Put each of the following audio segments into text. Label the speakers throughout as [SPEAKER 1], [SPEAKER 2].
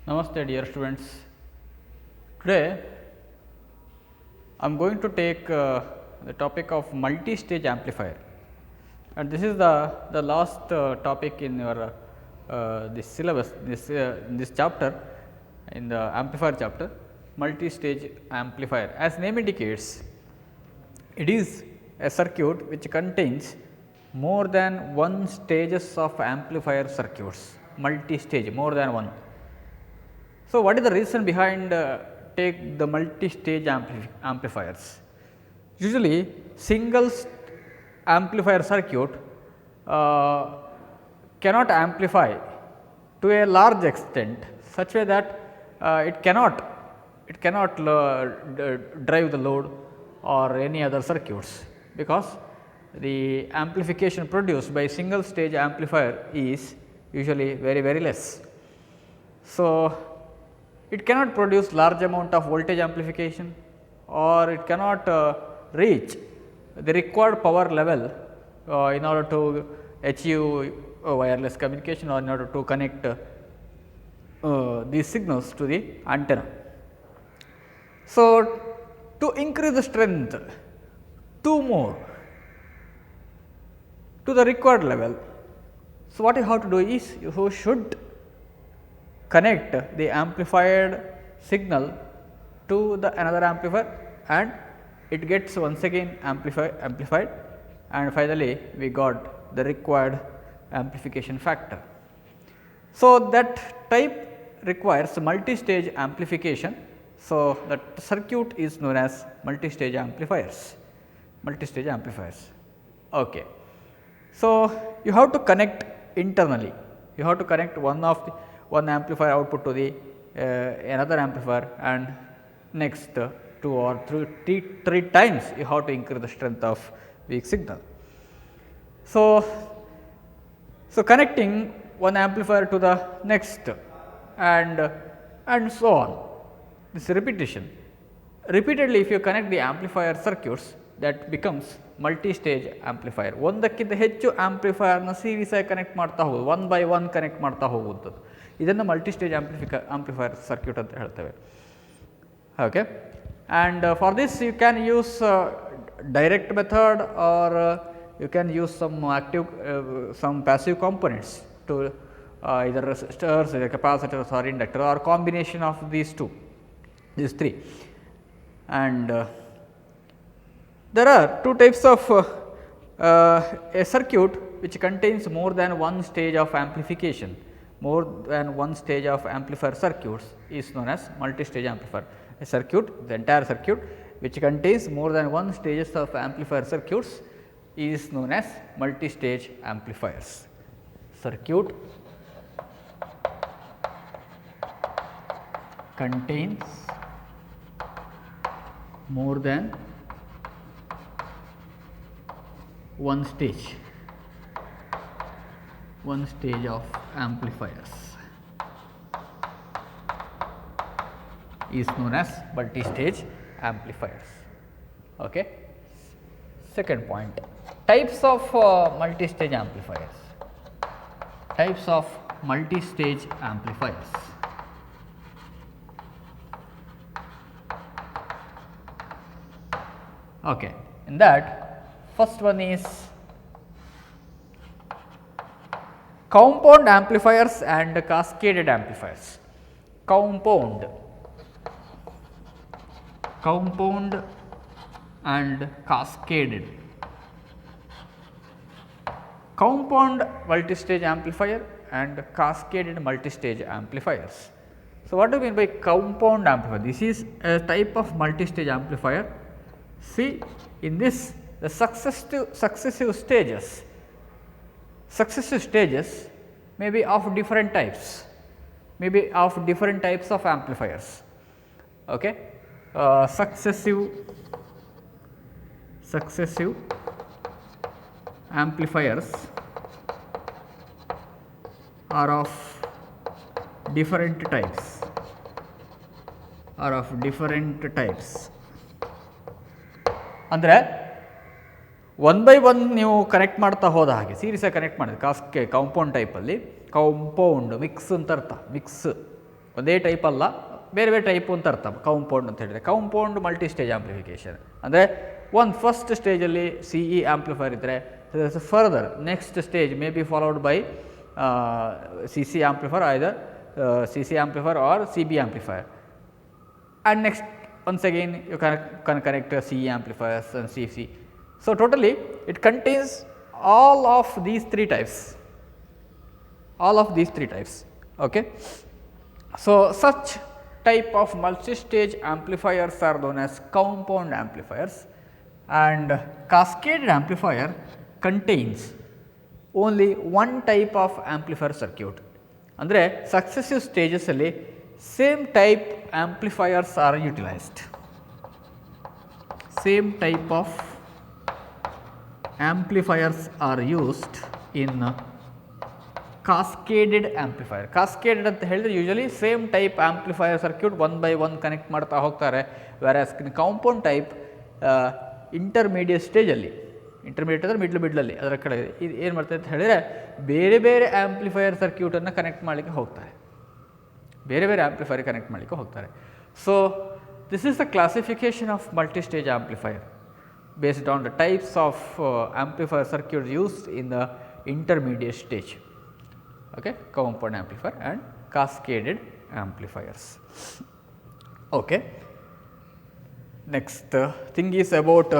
[SPEAKER 1] Namaste dear students. Today I am going to take the topic of multi-stage amplifier, and this is the last topic in your this syllabus, this chapter, in the amplifier chapter, multi-stage amplifier. As name indicates, it is a circuit which contains more than one stages of amplifier circuits, multi-stage, more than one. So, what is the reason behind take the multi-stage amplifiers? Usually, single amplifier circuit cannot amplify to a large extent, such way that it cannot drive the load or any other circuits, because the amplification produced by single stage amplifier is usually very less. So, it cannot produce large amount of voltage amplification, or it cannot reach the required power level in order to achieve wireless communication, or in order to connect these signals to the antenna. So, to increase the strength 2 more to the required level, so what you have to do is you should connect the amplified signal to the another amplifier, and it gets once again amplified, and finally we got the required amplification factor. So, that type requires multi-stage amplification. So, that circuit is known as multi-stage amplifiers. Okay. So, you have to connect internally, you have to connect one amplifier output to the another amplifier, and next 2 or 3 times you have to increase the strength of weak signal. So, connecting one amplifier to the next, and so on, this repetition. Repeatedly, if you connect the amplifier circuits, that becomes multi-stage amplifier. ಒಂದಕ್ಕಿಂತ ಹೆಚ್ಚು ಆಂಪ್ಲಿಫೈಯರ್ನ series ಆಗಿ connect ಮಾಡ್ತಾ ಹೋಗೋದು, 1 by 1 connect ಮಾಡ್ತಾ ಹೋಗುವುದು, ಇದನ್ನು ಮಲ್ಟಿಸ್ಟೇಜ್ amplifier circuit ಅಂತ ಹೇಳ್ತೇವೆ. Okay, and for this you can use direct method, or you can use some passive components to either resistors, either capacitors, or inductor, or combination of these three. And there are 2 types of a circuit which contains more than one stage of amplification. More than one stage of amplifier circuits is known as multi-stage amplifier. A circuit, the entire circuit which contains more than one stages of amplifier circuits is known as multi-stage amplifiers. Circuit contains more than one stage of amplifiers is known as multi-stage amplifiers. Okay. Second point, types of multi-stage amplifiers. Types of multi-stage amplifiers. Okay. In that, first one is compound amplifiers and cascaded amplifiers. Compound and cascaded. Compound multi-stage amplifier and cascaded multi-stage amplifiers. So, what do you mean by compound amplifier? This is a type of multi-stage amplifier. See, in this, the successive stages may be of different types, of amplifiers. Okay. Successive amplifiers are of different types, ಅಂದರೆ 1 by 1 ನೀವು connect ಮಾಡ್ತಾ ಹೋದ ಹಾಗೆ, ಸೀರೀಸಾಗಿ connect ಮಾಡಿದ್ರೆ compound ಟೈಪಲ್ಲಿ, compound mix ಅಂತ ಅರ್ಥ, mix ಒಂದೇ ಟೈಪ್ ಅಲ್ಲ, ಬೇರೆ ಬೇರೆ ಟೈಪು ಅಂತ ಅರ್ಥ. ಕಾಂಪೌಂಡ್ ಅಂತ ಹೇಳಿದರೆ ಕಾಂಪೌಂಡ್ ಮಲ್ಟಿ ಸ್ಟೇಜ್ ಆಂಪ್ಲಿಫಿಕೇಷನ್ ಅಂದರೆ ಒಂದು ಫಸ್ಟ್ ಸ್ಟೇಜಲ್ಲಿ ಸಿ ಇ ಆಂಪ್ಲಿಫೈರ್ ಇದ್ದರೆ further next stage may be followed by C C amplifier, either C C amplifier or C B amplifier, and next once again you can connect CE amplifiers and CC. So, totally it contains all of these three types, okay. So, such type of multi-stage amplifiers are known as compound amplifiers, and cascaded amplifier contains only one type of amplifier circuit. ಅಂದರೆ successive ಸ್ಟೇಜಸಲ್ಲಿ same type amplifiers are utilized. Same type of amplifiers are used in cascaded amplifier. Cascaded ಅಂತ ಹೇಳಿದ್ರೆ usually same type amplifier circuit one by one connect ಮಾಡ್ತಾ ಹೋಗ್ತಾರೆ. Various compound type intermediate ಸ್ಟೇಜಲ್ಲಿ, intermediate ಅಂದರೆ ಮಿಡ್ಲಲ್ಲಿ ಅದರ ಕಡೆ ಇದು ಏನು ಮಾಡ್ತಾರೆ ಅಂತ ಹೇಳಿದರೆ ಬೇರೆ ಬೇರೆ ಆಂಪ್ಲಿಫೈಯರ್ ಸರ್ಕ್ಯೂಟನ್ನು ಕನೆಕ್ಟ್ ಮಾಡಲಿಕ್ಕೆ ಹೋಗ್ತಾರೆ, so this is the classification of multi stage amplifier based on the types of amplifier circuit used in the intermediate stage, okay, compound amplifier and cascaded amplifiers. Okay. Next thing is about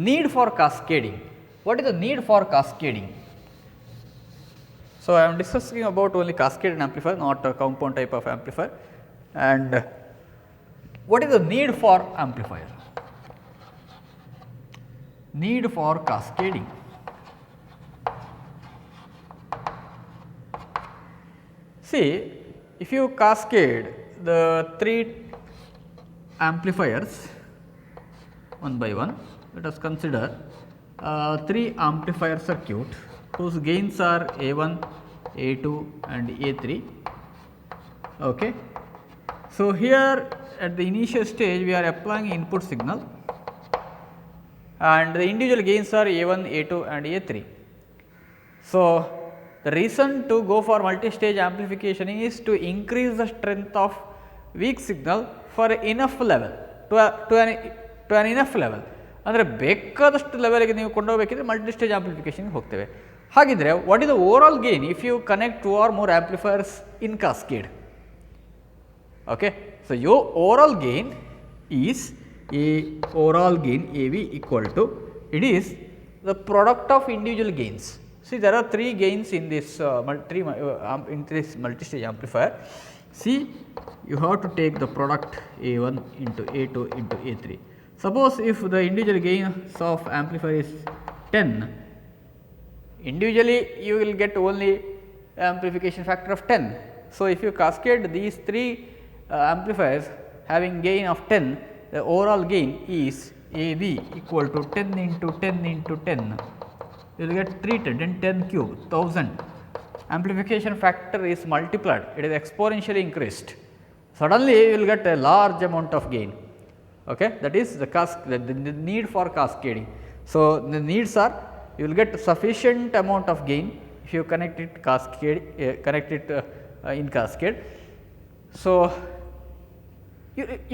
[SPEAKER 1] need for cascading. What is the need for cascading? So, I am discussing about only cascaded amplifier, not a compound type of amplifier. And what is the need for amplifier? Need for cascading. See, if you cascade the three amplifiers one by one, let us consider three amplifier circuit whose gains are A1, A2 and A3. Okay. So, here at the initial stage we are applying input signal and the individual gains are A1, A2 and A3. So, the reason to go for multi-stage amplification is to increase the strength of weak signal for enough level to an enough level. ಅಂದರೆ ಬೇಕಾದಷ್ಟು ಲೆವೆಲ್ಗೆ ನೀವು ಕೊಂಡೋಗಬೇಕಿದ್ರೆ multi stage ಆಂಪ್ಲಿಫಿಕೇಷನ್ಗೆ ಹೋಗ್ತೇವೆ. ಹಾಗಿದ್ರೆ what is the overall gain if you connect 2 or more amplifiers in cascade? Okay, so your overall gain is AV equal to, it is the product of individual gains. See, there are 3 gains in this multi-stage amplifier. See, you have to take the product A1 into A2 into A3. Suppose if the individual gains of amplifier is 10, individually you will get only amplification factor of 10. So, if you cascade these 3 amplifiers having gain of 10, the overall gain is AV equal to 10 into 10 into 10. You will get 310 and 10 cube 1000. Amplification factor is multiplied, it is exponentially increased. Suddenly you will get a large amount of gain. Okay, that is the need for cascading. So, the needs are, you will get sufficient amount of gain if you connect it in cascade. So,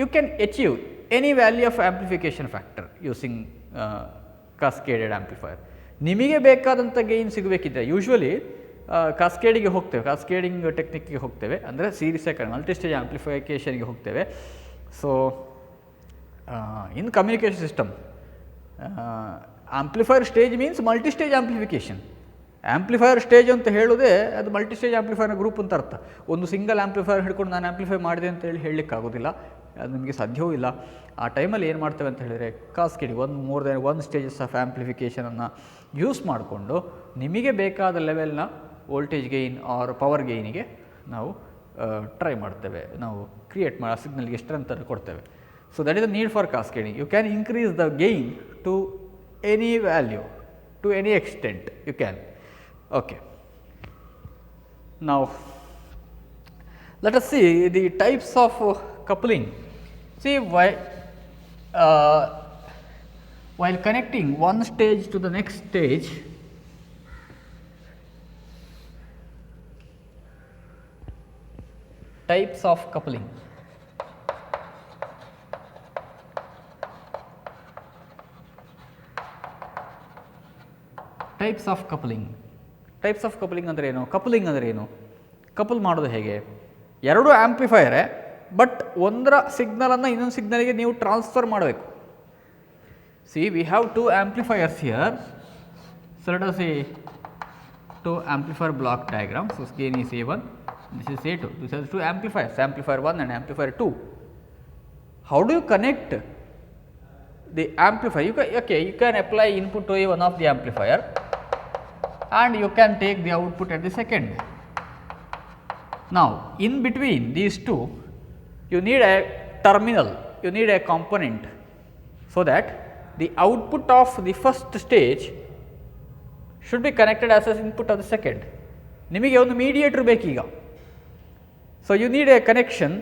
[SPEAKER 1] you can achieve any value of amplification factor using cascaded amplifier. ನಿಮಗೆ ಬೇಕಾದಂಥ gain ಸಿಗಬೇಕಿದ್ರೆ usually ಕಾಸ್ಕೇಡಿಗೆ ಹೋಗ್ತೇವೆ, ಕಾಸ್ಕೇಡಿಂಗ್ ಟೆಕ್ನಿಕ್ಗೆ ಹೋಗ್ತೇವೆ, ಅಂದರೆ series multi stage ಆಂಪ್ಲಿಫಿಕೇಷನ್ಗೆ ಹೋಗ್ತೇವೆ. So in communication system amplifier stage means multi stage amplification. Amplifier stage ಅಂತ ಹೇಳೋದೇ ಅದು ಮಲ್ಟಿ ಸ್ಟೇಜ್ ಆಂಪ್ಲಿಫೈರ್ನ ಗ್ರೂಪ್ ಅಂತ ಅರ್ಥ. ಒಂದು ಸಿಂಗಲ್ ಆಂಪ್ಲಿಫೈರ್ ಹಿಡ್ಕೊಂಡು ನಾನು ಆಂಪ್ಲಿಫೈ ಮಾಡಿದೆ ಅಂತ ಹೇಳಲಿಕ್ಕಾಗೋದಿಲ್ಲ, ಅದು ನಿಮಗೆ ಸಾಧ್ಯವೂ ಇಲ್ಲ. ಆ ಟೈಮಲ್ಲಿ ಏನು ಮಾಡ್ತೇವೆ ಅಂತ ಹೇಳಿದರೆ cascading more than 1 stages of ಆಂಪ್ಲಿಫಿಕೇಷನನ್ನು ಯೂಸ್ ಮಾಡಿಕೊಂಡು ನಿಮಗೆ ಬೇಕಾದ ಲೆವೆಲ್ನ ವೋಲ್ಟೇಜ್ ಗೈನ್ ಆರ್ ಪವರ್ ಗೈನಿಗೆ ನಾವು ಟ್ರೈ ಮಾಡ್ತೇವೆ, ನಾವು ಕ್ರಿಯೇಟ್ ಮಾಡಿ ಸಿಗ್ನಲ್ಗೆ ಸ್ಟ್ರೆಂತನ್ನು ಕೊಡ್ತೇವೆ. So that is the need for cascading. You can increase the gain to any value, to any extent you can. Okay. Now, let us see the types of coupling. See, while connecting one stage to the next stage, Types of coupling. Types of coupling. Types of coupling ಅಂದರೆ ಏನು? Coupling ಅಂದರೆ ಏನು? Couple ಮಾಡೋದು ಹೇಗೆ? ಎರಡು ಆ್ಯಂಪ್ಲಿಫೈಯರೇ, but ಒಂದರ ಸಿಗ್ನಲನ್ನು ಇನ್ನೊಂದು ಸಿಗ್ನಲಿಗೆ ನೀವು ಟ್ರಾನ್ಸ್ಫರ್ ಮಾಡಬೇಕು. See we have two amplifiers here. So let us say two amplifier block diagram. So gain is A1, this is A2. This has two amplifiers, amplifier 1 and amplifier 2. How do you connect the amplifier? You can apply input to one of the amplifier and you can take the output at the second. Now in between these two you need a terminal, you need a component, so that the output of the first stage should be connected as an input of the second. ನಿಮಗೆ ಒಂದು mediator ಬೇಕೀಗ. So you need a connection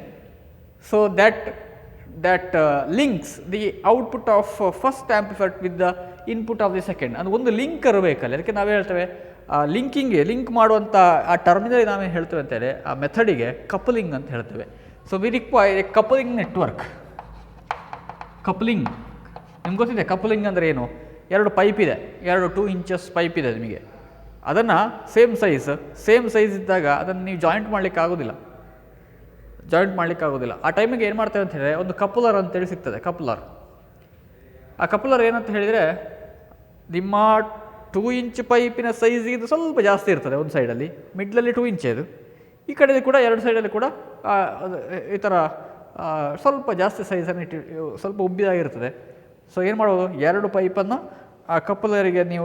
[SPEAKER 1] so that links the output of first amplifier with the input of the second. ಅದು ಒಂದು link ಇರಬೇಕಲ್ಲ, ಅದಕ್ಕೆ ನಾವೇ ಹೇಳ್ತೇವೆ link ಮಾಡುವಂಥ ಆ ಟರ್ಮಿನಲ್ ನಾವೇ ಹೇಳ್ತೇವೆ ಅಂತೇಳಿ ಆ ಮೆಥಡಿಗೆ ಕಪಲಿಂಗ್ ಅಂತ ಹೇಳ್ತೇವೆ. So we require A coupling network. Coupling ನಿಮ್ಗೆ ಗೊತ್ತಿದೆ, ಕಪಲಿಂಗ್ ಅಂದರೆ ಏನು? ಎರಡು ಪೈಪ್ ಇದೆ, ಎರಡು 2 ಇಂಚಸ್ ಪೈಪ್ ಇದೆ ನಿಮಗೆ. ಅದನ್ನು ಸೇಮ್ ಸೈಜ್ ಇದ್ದಾಗ ಅದನ್ನು ನೀವು ಜಾಯಿಂಟ್ ಮಾಡಲಿಕ್ಕೆ ಆಗೋದಿಲ್ಲ. ಆ ಟೈಮಿಗೆ ಏನು ಮಾಡ್ತೇವೆ ಅಂತ ಹೇಳಿದ್ರೆ, ಒಂದು ಕಪುಲರ್ ಅಂತೇಳಿ ಸಿಗ್ತದೆ. ಆ ಕಪುಲರ್ ಏನಂತ ಹೇಳಿದರೆ, ನಿಮ್ಮ 2 ಇಂಚ್ ಪೈಪಿನ ಸೈಜಿಗಿಂತ ಸ್ವಲ್ಪ ಜಾಸ್ತಿ ಇರ್ತದೆ ಒಂದು ಸೈಡಲ್ಲಿ, ಮಿಡ್ಲಲ್ಲಿ 2 ಇಂಚ್ ಇದು, ಈ ಕಡೆ ಕೂಡ ಎರಡು ಸೈಡಲ್ಲಿ ಕೂಡ ಈ ಥರ ಸ್ವಲ್ಪ ಜಾಸ್ತಿ ಸೈಜನ್ನು ಸ್ವಲ್ಪ ಉಬ್ಬಿದಾಗಿರ್ತದೆ. ಸೊ ಏನು ಮಾಡ್ಬೋದು, ಎರಡು ಪೈಪನ್ನು ಆ ಕಪಲರಿಗೆ ನೀವು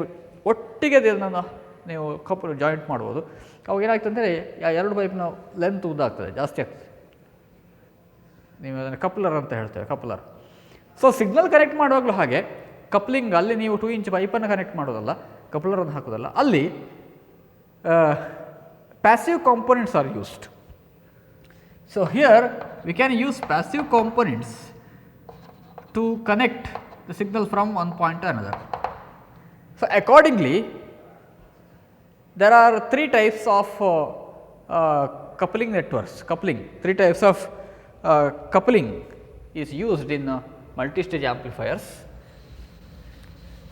[SPEAKER 1] ಒಟ್ಟಿಗೆ ಅದನ್ನು ನೀವು ಕಪಲ್ ಜಾಯಿಂಟ್ ಮಾಡ್ಬೋದು. ಅವಾಗ ಏನಾಗ್ತದೆ ಅಂದರೆ ಆ ಎರಡು ಪೈಪ್ನ ಲೆಂತ್ ಉದ್ದಾಗ್ತದೆ, ಜಾಸ್ತಿ ಆಗ್ತದೆ. ನೀವು ಅದನ್ನು ಕಪ್ಲರ್ ಅಂತ ಹೇಳ್ತೇವೆ, ಕಪ್ಲರ್. ಸೊ ಸಿಗ್ನಲ್ ಕನೆಕ್ಟ್ ಮಾಡುವಾಗಲೂ ಹಾಗೆ ಕಪ್ಲಿಂಗ್, ಅಲ್ಲಿ ನೀವು 2 ಇಂಚ್ ಪೈಪನ್ನು ಕನೆಕ್ಟ್ ಮಾಡೋದಲ್ಲ, ಕಪ್ಲರನ್ನು ಹಾಕೋದಲ್ಲ, ಅಲ್ಲಿ passive components are used. So here we can use passive components to connect the signal from one point to another. So accordingly, there are 3 types of coupling networks. Three types of coupling is used in multi-stage amplifiers.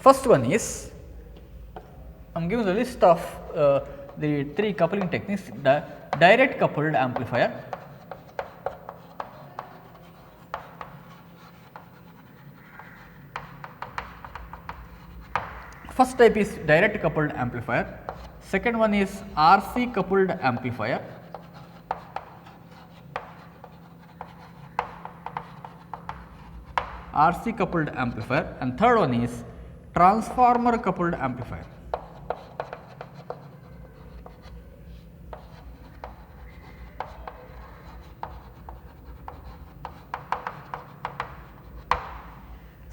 [SPEAKER 1] First one is, I am giving the list of the 3 coupling techniques. Direct coupled amplifier, first type is direct coupled amplifier. Second one is RC coupled amplifier. And third one is transformer coupled amplifier.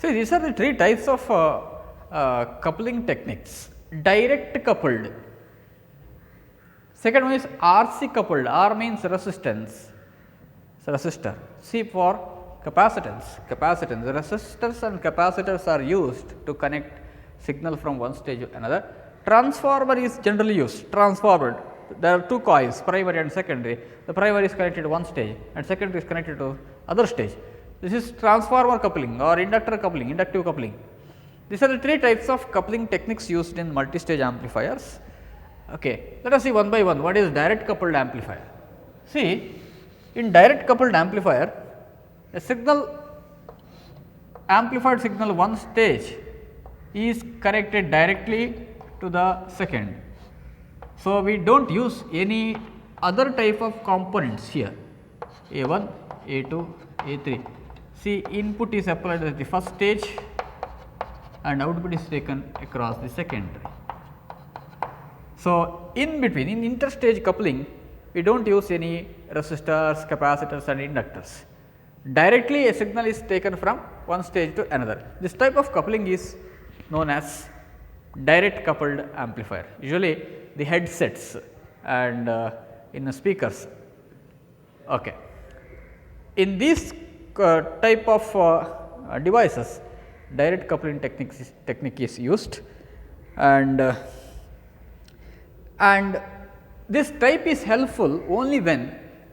[SPEAKER 1] See, these are the 3 types of coupling techniques. Direct coupled. Second one is RC coupled. R means resistance, resistor. C for capacitance. Resistors and capacitors are used to connect signal from one stage to another. Transformer is generally used. Transformer, there are 2 coils, primary and secondary. The primary is connected to one stage and secondary is connected to other stage. This is transformer coupling or inductive coupling. These are the 3 types of coupling techniques used in multi-stage amplifiers. Okay, let us see one by one. What is direct coupled amplifier? See, in direct coupled amplifier, a amplified signal one stage is connected directly to the second. So we don't use any other type of components here. A1, A2, A3. See, input is applied at the first stage and output is taken across the secondary. So in between, in interstage coupling, we don't use any resistors, capacitors and inductors. Directly a signal is taken from one stage to another. This type of coupling is known as direct coupled amplifier. Usually the headsets and in the speakers. Okay. In this type of devices, direct coupling technique is used, and this type is helpful only when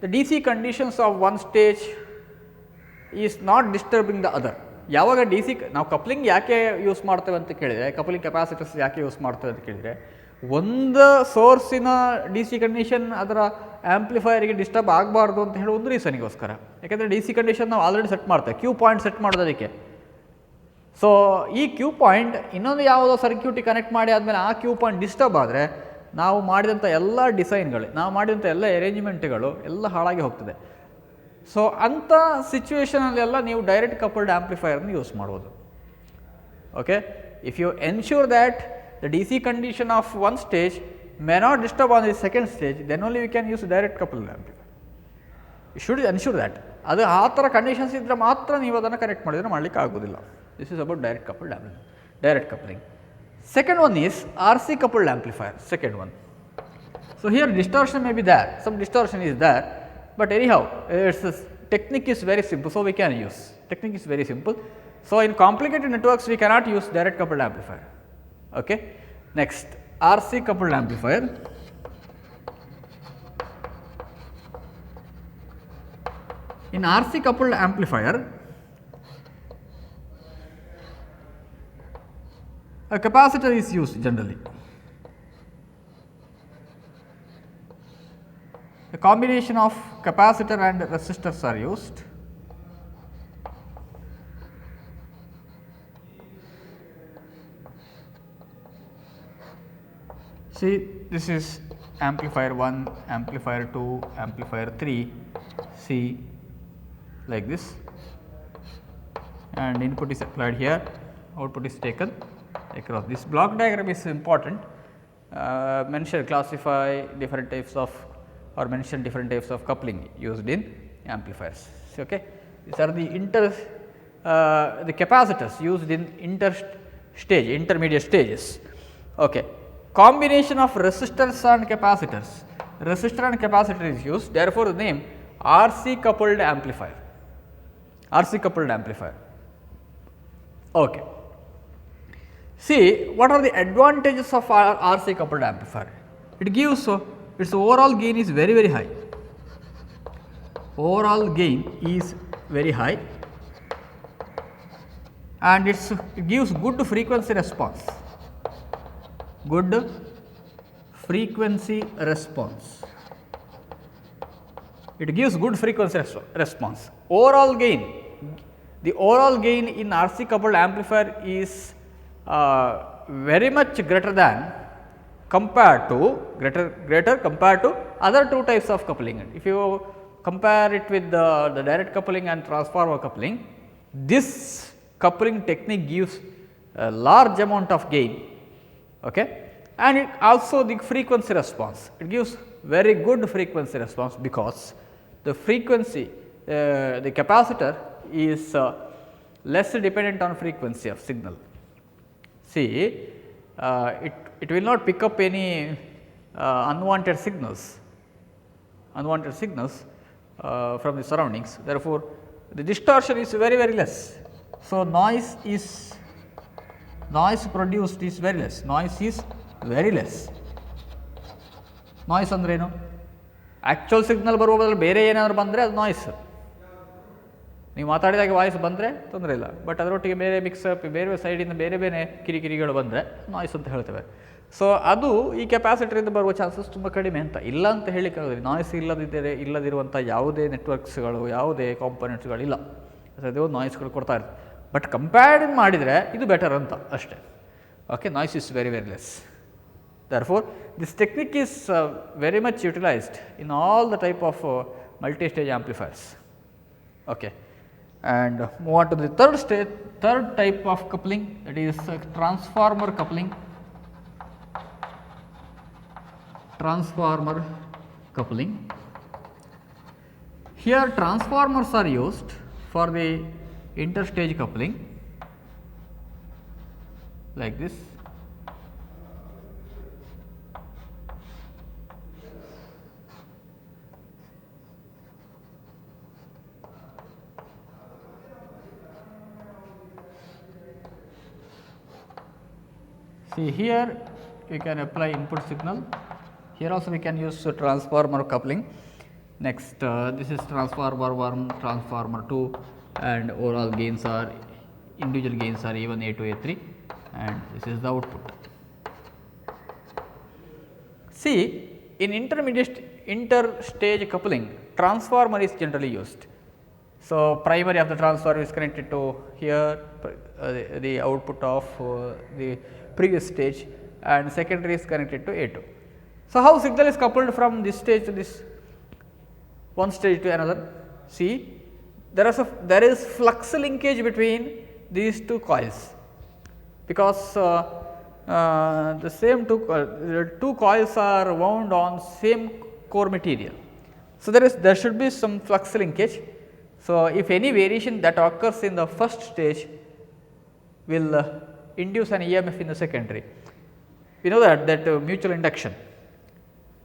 [SPEAKER 1] the DC conditions of one stage is not disturbing the other. ಯಾವಾಗ D C ನಾವು coupling ಯಾಕೆ use ಮಾಡ್ತೇವೆ ಅಂತ ಕೇಳಿದರೆ, coupling capacitors ಯಾಕೆ use ಮಾಡ್ತೇವೆ ಅಂತ ಕೇಳಿದರೆ, ಒಂದು ಸೋರ್ಸಿನ ಡಿ ಸಿ ಕಂಡೀಷನ್ ಅದರ ಆ್ಯಂಪ್ಲಿಫೈಯರಿಗೆ ಡಿಸ್ಟರ್ಬ್ ಆಗಬಾರ್ದು ಅಂತ ಹೇಳೋ ಒಂದು ರೀಸನಿಗೋಸ್ಕರ. ಯಾಕೆಂದರೆ ಡಿ ಸಿ ಕಂಡೀಷನ್ ನಾವು ಆಲ್ರೆಡಿ ಸೆಟ್ ಮಾಡ್ತೇವೆ, ಕ್ಯೂ ಪಾಯಿಂಟ್ ಸೆಟ್ ಮಾಡೋದು ಅದಕ್ಕೆ. ಸೊ ಈ ಕ್ಯೂ ಪಾಯಿಂಟ್ ಇನ್ನೊಂದು ಯಾವುದೋ ಸರ್ಕ್ಯೂಟಿಗೆ ಕನೆಕ್ಟ್ ಮಾಡಿ ಆದಮೇಲೆ ಆ ಕ್ಯೂ ಪಾಯಿಂಟ್ ಡಿಸ್ಟರ್ಬ್ ಆದರೆ ನಾವು ಮಾಡಿದಂಥ ಎಲ್ಲ ಡಿಸೈನ್ಗಳು, ನಾವು ಮಾಡಿದಂಥ ಎಲ್ಲ ಅರೇಂಜ್ಮೆಂಟ್ಗಳು ಎಲ್ಲ ಹಾಳಾಗಿ ಹೋಗ್ತದೆ. ಸೊ ಅಂಥ ಸಿಚುವೇಷನಲ್ಲೆಲ್ಲ ನೀವು ಡೈರೆಕ್ಟ್ ಕಪಲ್ಡ್ ಆ್ಯಂಪ್ಲಿಫೈಯರ್ನ ಯೂಸ್ ಮಾಡ್ಬೋದು. Okay, if you ensure that the D C condition of one stage may not disturb on the second stage, then only you can use direct coupled amplifier. You should ensure that. ಅದು ಆ ಥರ conditions ಇದ್ದರೆ ಮಾತ್ರ ನೀವು ಅದನ್ನು connect ಮಾಡಿದರೆ ಮಾಡಲಿಕ್ಕೆ ಆಗೋದಿಲ್ಲ. This is about direct coupled amplifier, direct coupling. Second one is RC coupled amplifier, second one. So here distortion may be there, some distortion is there, but anyhow its technique is very simple, so we can use. Technique is very simple. So in complicated networks we cannot use direct coupled amplifier. Okay. Next, RC coupled amplifier. In RC coupled amplifier, a capacitor is used generally. A combination of capacitor and resistors are used. See, this is amplifier 1, amplifier 2, amplifier 3, see like this, and input is applied here, output is taken across. This block diagram is important. Mention, classify different types of, or mention different types of coupling used in amplifiers. Okay, these are the the capacitors used in intermediate stages. Okay, combination of resistors and capacitors. Resistor and capacitor is used. Therefore, the name RC coupled amplifier. RC coupled amplifier. Okay. See, what are the advantages of RC coupled amplifier? It gives its overall gain is very, very high. Overall gain is very high, and it gives good frequency response. Good frequency response. It gives good frequency response. Overall gain. The overall gain in RC coupled amplifier is very much greater than compared to other two types of coupling. If you compare it with the direct coupling and transformer coupling, this coupling technique gives a large amount of gain. Okay, and it also the frequency response. It gives very good frequency response because the frequency, the capacitor is less dependent on frequency of signal. See, it will not pick up any unwanted signals from the surroundings. Therefore, the distortion is very, very less. So noise produced is very less. Noise is very less. Noise ಅಂದ್ರೆ ಏನು? Actual signal ಬರುವುದರಲ್ಲಿ ಬೇರೆ ಏನಾದರೂ ಬಂದರೆ ಅದು noise. ನೀವು ಮಾತಾಡಿದಾಗ voice ಬಂದರೆ ತೊಂದರೆ ಇಲ್ಲ, ಬಟ್ ಅದರೊಟ್ಟಿಗೆ ಬೇರೆ ಮಿಕ್ಸಪ್, ಬೇರೆ ಸೈಡಿಂದ ಬೇರೆ ಬೇರೆ ಕಿರಿಕಿರಿಗಳು ಬಂದರೆ ನಾಯ್ಸ್ ಅಂತ ಹೇಳ್ತೇವೆ. ಸೊ ಅದು ಈ ಕೆಪಾಸಿಟರಿಂದ ಬರುವ ಚಾನ್ಸಸ್ ತುಂಬ ಕಡಿಮೆ ಅಂತ, ಇಲ್ಲ ಅಂತ ಹೇಳಲಿಕ್ಕಾಗೋದಿಲ್ಲ. ನಾಯ್ಸ್ ಇಲ್ಲದಿರುವಂಥ ಯಾವುದೇ ನೆಟ್ವರ್ಕ್ಸ್ಗಳು, ಯಾವುದೇ ಕಾಂಪೊನೆಂಟ್ಸ್ಗಳಿಲ್ಲ, ಅದು ನಾಯ್ಸ್ಗಳು ಕೊಡ್ತಾ ಇರ್ತದೆ. ಬಟ್ ಕಂಪೇರ್ಡ್ ಮಾಡಿದರೆ ಇದು ಬೆಟರ್ ಅಂತ ಅಷ್ಟೇ. Okay, noise is very very less. Therefore, this technique is very much utilized in all the type of multi-stage amplifiers. Okay, and move on to the third type of coupling, that is transformer coupling. Transformer coupling. Here transformers are used for the interstage coupling like this. See, here we can apply input signal. Here also we can use transformer coupling. Next, this is transformer 1, transformer 2, and overall gains are individual gains are A1, A2, A3, and this is the output. See, in interstage coupling, transformer is generally used. So, primary of the transformer is connected to here, the output of the previous stage, and secondary is connected to A2. So, how signal is coupled from this stage to this one stage to another? See, there is flux linkage between these two coils, because the same two coils are wound on same core material. So, there should be some flux linkage. So, if any variation that occurs in the first stage will induce an EMF in the secondary. We know that mutual induction,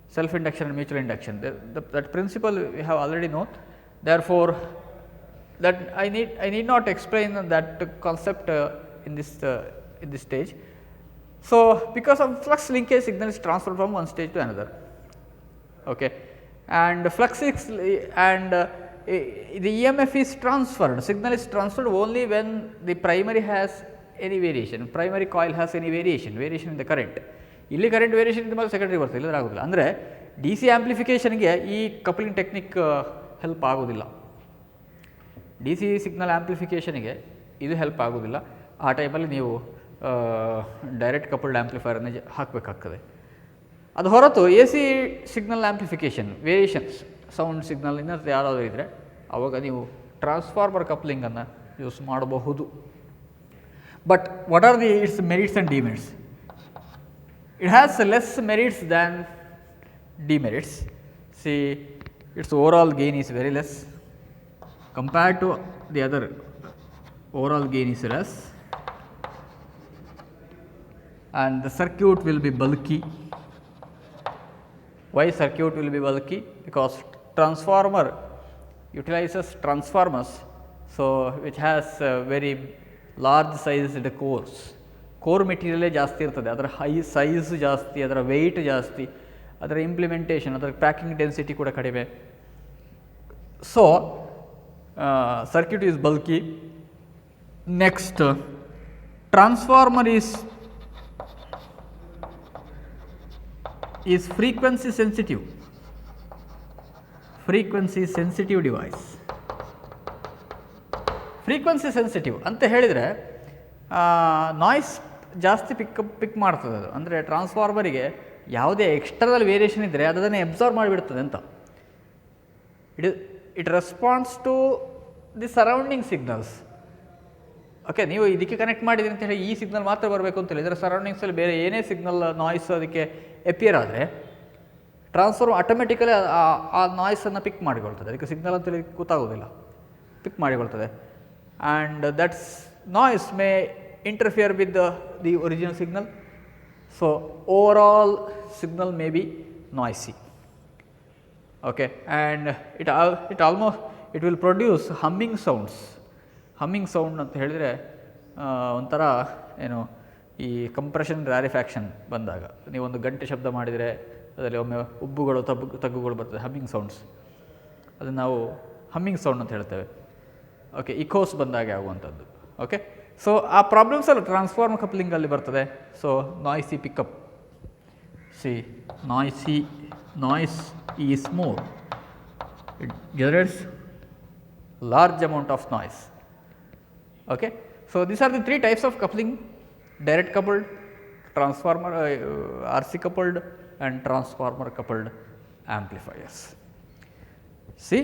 [SPEAKER 1] self induction and mutual induction, that principle we have already known. Therefore, that I need not explain that concept in this stage. So, because of flux linkage, signal is transferred from one stage to another. Okay. And flux is, and the EMF is transferred, signal is transferred only when the primary has any variation, primary coil has any variation in the current. ಇಲ್ಲಿ current variation ಇದ್ದ ಮೇಲೆ secondary ಬರ್ತದೆ, ಇಲ್ಲದ್ರೆ ಆಗೋದಿಲ್ಲ. ಅಂದರೆ D C ಆ್ಯಂಪ್ಲಿಫಿಕೇಷನ್ಗೆ ಈ coupling technique help ಆಗೋದಿಲ್ಲ. D C signal ಆ್ಯಂಪ್ಲಿಫಿಕೇಷನ್ಗೆ ಇದು ಹೆಲ್ಪ್ ಆಗೋದಿಲ್ಲ. ಆ ಟೈಮಲ್ಲಿ ನೀವು ಡೈರೆಕ್ಟ್ ಕಪಲ್ಡ್ ಆ್ಯಂಪ್ಲಿಫೈರನ್ನು ಹಾಕಬೇಕಾಗ್ತದೆ. ಅದು ಹೊರತು A C signal amplification variations sound signal ಇನ್ನೊಂದು ಯಾರಾದರೂ ಇದ್ದರೆ ಆವಾಗ ನೀವು ಟ್ರಾನ್ಸ್ಫಾರ್ಮರ್ ಕಪ್ಲಿಂಗನ್ನು ಯೂಸ್ ಮಾಡಬಹುದು. But what are the it's merits and demerits? It has less merits than demerits. See, its overall gain is very less compared to the other. Overall gain is less, and the circuit will be bulky. Why circuit will be bulky? Because transformer utilizes transformers, so which has very large sized cores. Core ಮೆಟೀರಿಯಲೇ ಜಾಸ್ತಿ ಇರ್ತದೆ, ಅದರ size ಜಾಸ್ತಿ, ಅದರ weight ಜಾಸ್ತಿ, ಅದರ implementation, ಅದರ packing density ಕೂಡ ಕಡಿಮೆ. So circuit is bulky. Next, transformer is frequency sensitive device. Frequency sensitive ಅಂತ ಹೇಳಿದರೆ ನಾಯ್ಸ್ ಜಾಸ್ತಿ ಪಿಕ್ ಮಾಡ್ತದೆ ಅದು. ಅಂದರೆ ಟ್ರಾನ್ಸ್ಫಾರ್ಮರಿಗೆ ಯಾವುದೇ ಎಕ್ಸ್ಟರ್ನಲ್ ವೇರಿಯೇಷನ್ ಇದ್ದರೆ ಅದನ್ನೇ ಅಬ್ಸರ್ವ್ ಮಾಡಿಬಿಡ್ತದೆ ಅಂತ. It response to the surrounding signals. Okay, ನೀವು ಇದಕ್ಕೆ ಕನೆಕ್ಟ್ ಮಾಡಿದ್ರಿ ಅಂತ ಹೇಳಿ ಈ ಸಿಗ್ನಲ್ ಮಾತ್ರ ಬರಬೇಕು ಅಂತೇಳಿ ಇದರ ಸರೌಂಡಿಂಗ್ಸಲ್ಲಿ ಬೇರೆ ಏನೇ ಸಿಗ್ನಲ್ ನಾಯ್ಸ್ ಅದಕ್ಕೆ ಎಪಿಯರ್ ಆದರೆ ಟ್ರಾನ್ಸ್ಫಾರ್ಮರ್ ಆಟೋಮೆಟಿಕಲಿ ಆ ನಾಯ್ಸನ್ನು ಪಿಕ್ ಮಾಡಿಕೊಳ್ತದೆ. ಅದಕ್ಕೆ ಸಿಗ್ನಲ್ ಅಂತೇಳಿ ಗೊತ್ತಾಗೋದಿಲ್ಲ, ಪಿಕ್ ಮಾಡಿಕೊಳ್ತದೆ. And that's noise may interfere with the original signal. So, overall signal may be noisy. Okay, and it will produce humming sounds. Humming sound ಅಂತ ಹೇಳಿದರೆ ಒಂಥರ ಏನು ಈ ಕಂಪ್ರೆಷನ್ ರಾರಿಫ್ಯಾಕ್ಷನ್ ಬಂದಾಗ ನೀವೊಂದು ಗಂಟೆ ಶಬ್ದ ಮಾಡಿದರೆ ಅದರಲ್ಲಿ ಒಮ್ಮೆ ಉಬ್ಬುಗಳು ತಗ್ಗುಗಳು ಬರ್ತದೆ, ಹಮ್ಮಿಂಗ್ ಸೌಂಡ್ಸ್. ಅದನ್ನು ನಾವು ಹಮ್ಮಿಂಗ್ ಸೌಂಡ್ ಅಂತ ಹೇಳ್ತೇವೆ. ಓಕೆ, ಇಕೋಸ್ ಬಂದಾಗೆ ಆಗುವಂಥದ್ದು. ಓಕೆ, ಸೊ ಆ ಪ್ರಾಬ್ಲಮ್ಸ್ ಎಲ್ಲ ಟ್ರಾನ್ಸ್ಫಾರ್ಮರ್ ಕಪ್ಲಿಂಗಲ್ಲಿ ಬರ್ತದೆ. So ನಾಯ್ಸಿ pickup, C noise is more, it generates large amount of noise. Okay, so these are the three types of coupling: direct coupled, transformer RC coupled, and transformer coupled amplifiers. See,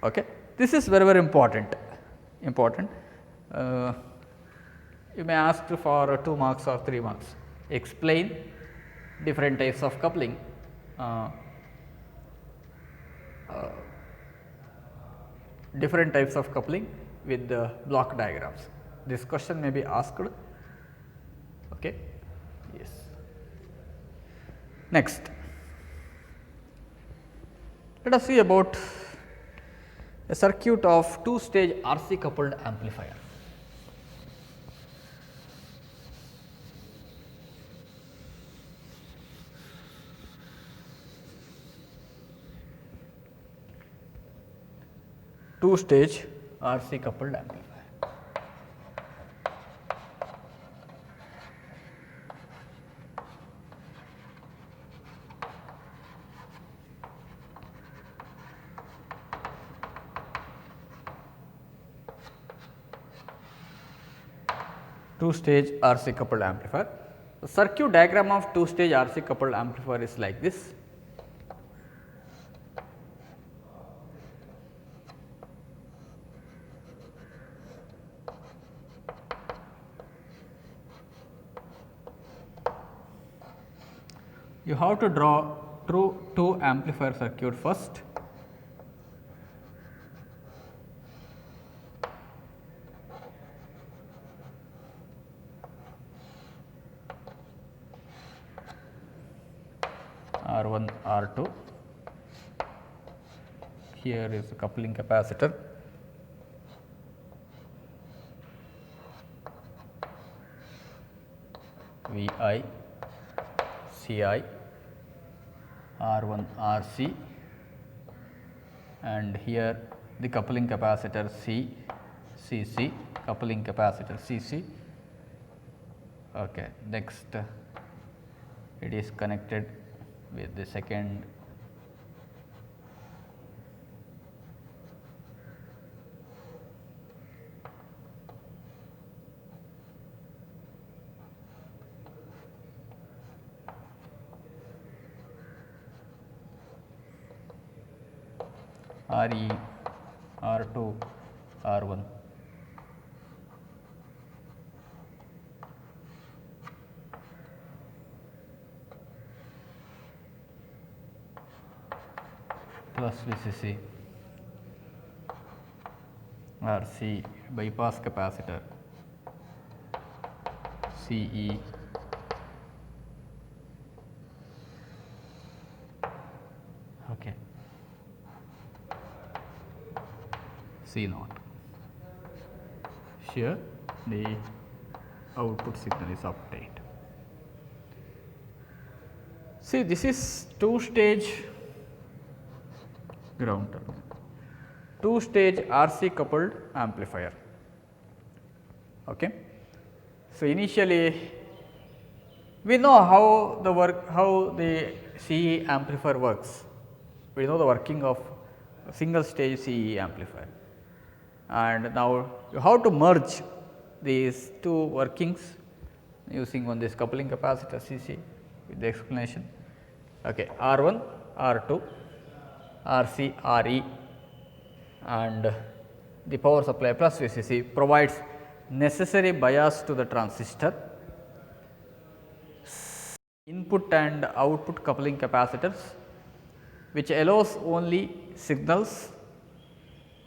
[SPEAKER 1] okay, this is very important. You may ask for 2 marks or 3 marks. Explain different types of coupling. Different types of coupling with the block diagrams. This question may be asked. Okay. Yes. Next, let us see about a circuit of 2-stage RC coupled amplifier. two stage RC coupled amplifier. Two stage RC coupled amplifier. The circuit diagram of two stage RC coupled amplifier is like this. You have to draw two amplifier circuit first. R1, R2. Here is the coupling capacitor. Vi, Ci, R1, Rc, and here the coupling capacitor Cc, coupling capacitor Cc. Okay. Next, it is connected with the second Re, R2, R1. Plus Vcc, Rc, bypass capacitor Ce, okay, C naught. Here the output signal is obtained. See, this is two stage ground terminal, two stage RC coupled amplifier. Okay. So, initially we know how the CE amplifier works. We know the working of single stage CE amplifier, and now you have to merge these two workings using on this coupling capacitor Cc with the explanation. Okay. R1, R2, Rc, Re, and the power supply plus Vcc provides necessary bias to the transistor. Input and output coupling capacitors, which allows only signals,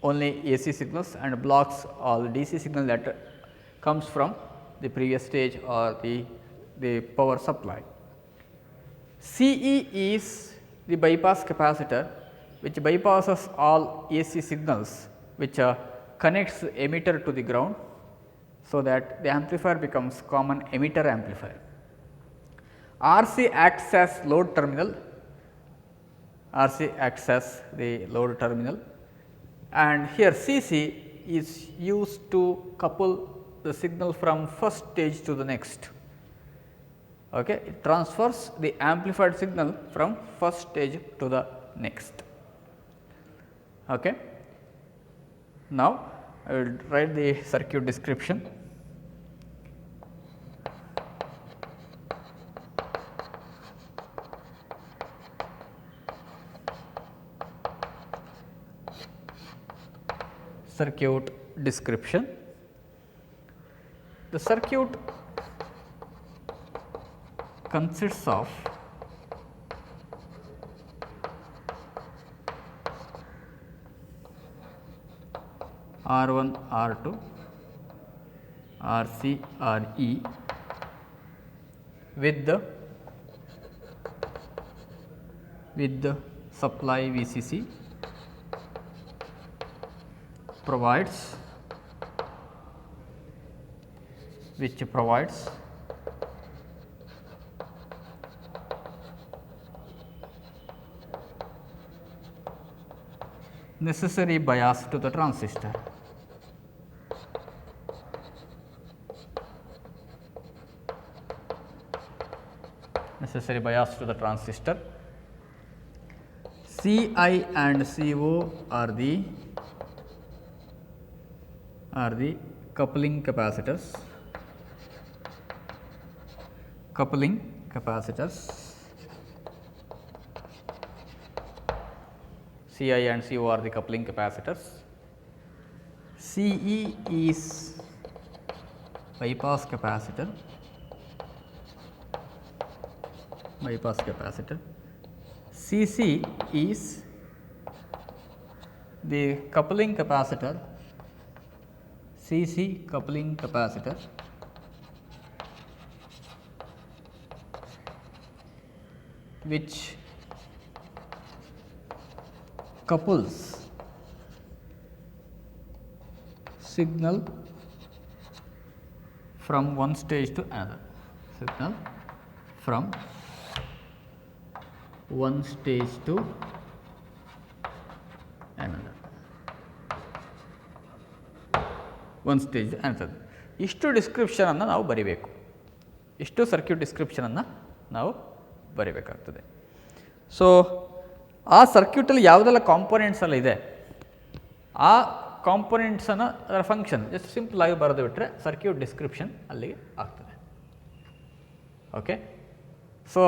[SPEAKER 1] only AC signals, and blocks all DC signal that comes from the previous stage or the power supply. CE is the bypass capacitor, which bypasses all AC signals, which connects emitter to the ground, so that the amplifier becomes common emitter amplifier. RC acts as load terminal, RC acts as the load terminal, and here Cc is used to couple the signal from first stage to the next. Okay. It transfers the amplified signal from first stage to the next. Okay. Now, I will write the circuit description. Circuit description. The circuit consists of R1, R2, Rc, Re with the supply Vcc which provides necessary bias to the transistor. Necessary bias to the transistor. Ci and Co are the coupling capacitors. Coupling capacitors. Ci and Co are the coupling capacitors. Ce is bypass capacitor. Cc is the coupling capacitor. Cc coupling capacitor. Which couples signal from one stage to another. Signal from one stage to another. One stage to another. ಇಷ್ಟು description ಅನ್ನು ನಾವು ಬರಿಬೇಕು. ಇಷ್ಟು circuit description ಅನ್ನು ನಾವು ಬರಿಬೇಕಾಗ್ತದೆ. So ಆ ಸರ್ಕ್ಯೂಟಲ್ಲಿ ಯಾವುದೆಲ್ಲ components ಎಲ್ಲ ಇದೆ, ಆ ಕಾಂಪೊನೆಂಟ್ಸನ್ನು ಅದರ ಫಂಕ್ಷನ್ ಜಸ್ಟ್ ಸಿಂಪಲ್ ಆಗಿ ಬರೆದು ಬಿಟ್ಟರೆ ಸರ್ಕ್ಯೂಟ್ ಡಿಸ್ಕ್ರಿಪ್ಷನ್ ಅಲ್ಲಿಗೆ ಆಗ್ತದೆ. Okay. So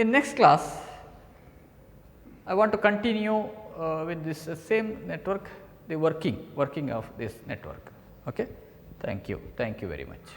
[SPEAKER 1] in next class I want to continue with this same network, the working of this network. Okay. Thank you very much.